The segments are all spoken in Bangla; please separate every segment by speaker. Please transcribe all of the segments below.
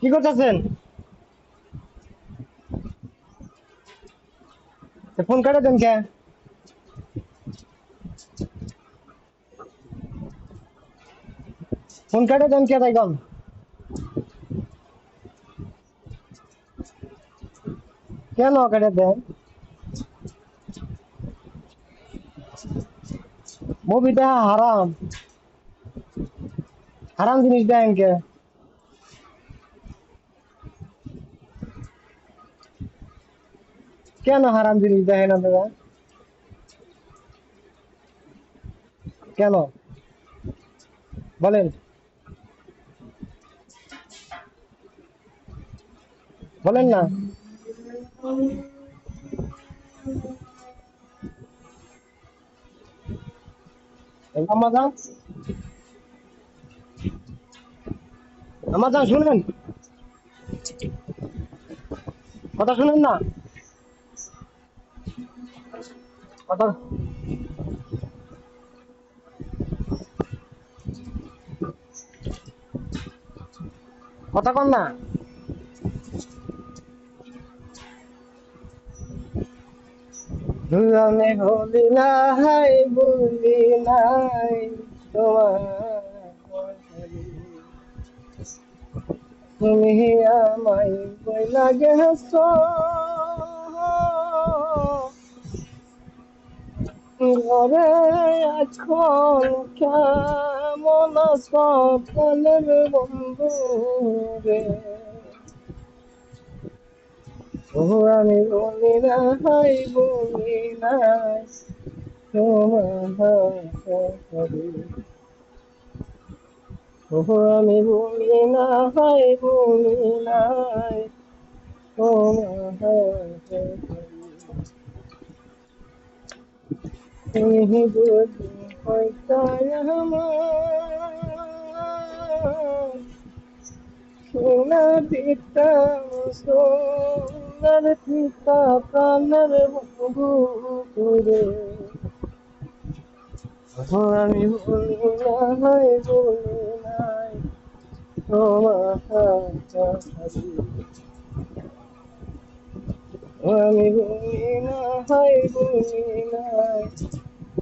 Speaker 1: কি করতেছেন? ফোন কাটে দেন কে? ফোন কাটে দেন কে তাই কম? কেন কাটে দেন? মুভি দেখা হারাম। হারাম জিনিস দেখেন কে? কেন হারাম জিনিস দেখেন আপনারা? কেন বলেন? বলেন না। আমাজন, আমাজন শুনেন, কথা শুনেন না। কথা কথা কন না। আমি হলি নাই বলি নাই তোমার, তুমি আমায় বইলা গেছ ঘরে, এখন কেমন সকালের বন্ধু রে। ও আমি বলি নাই বলি নাই তোমার, ও আমি বলি নাই বলি নাই তোমার, তুমি যদি হইতাই আমার সোনা পিতা, সোনার পিতা প্রাণের বন্ধু রে। আমি বলি নাই বলি নাই তোমার, আমি বলি নাই বলি নাই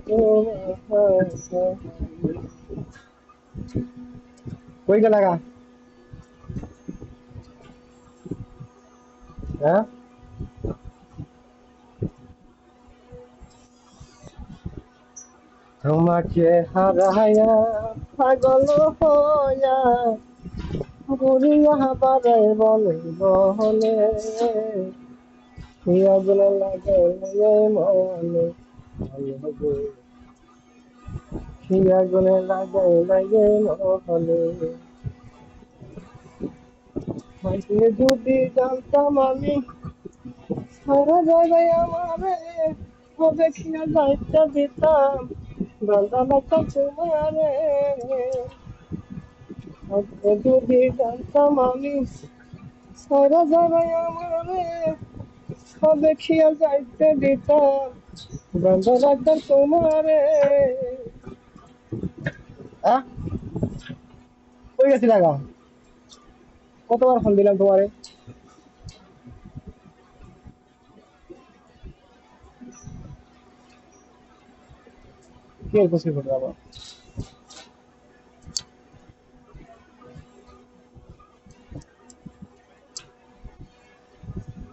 Speaker 1: তোমার। কই গেলা গা? হ্যাঁ, তোমাকে হারায়া পাগল হইয়া ঘুরিয়া বারে বলে বহলে, আগুনে লাগে মনে, আগুনে লাগে লাগে মহলে। যদি জানতাম আমি সারা জায়গায় আমারে হবে কিনা দায়িত্ব দিতাম, গান্ধা লাগতাম তোমারে। যদি জানতাম আমি সারা জায়গায় আমারে হবে কিনা দায়িত্ব দিতাম, গান্ধা লাগতাম তোমারে। হ্যাঁ, কই গেছি লাগা? কতবার ফোন দিলাম তোমারে? কি করছি ফোন আবার?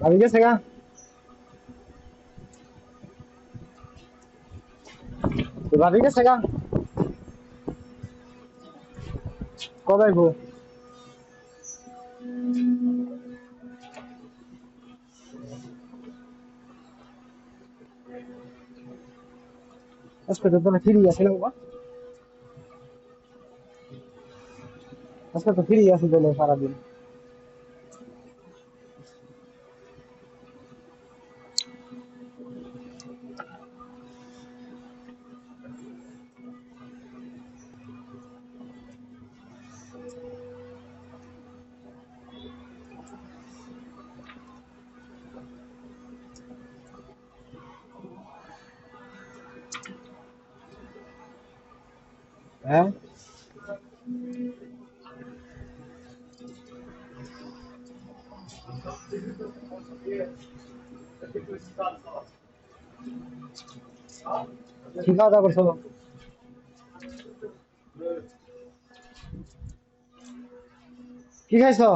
Speaker 1: ভাবি গেছে গা? ভাবি গেছে গা? কবে গো? আজকে তো তুমি ফিরি আসলে বাবা, আজকে তো ফিরি আসি বলে সারাদিন। হ্যাঁ, কি খাওয়া দাওয়া করছো? কি খাইছো?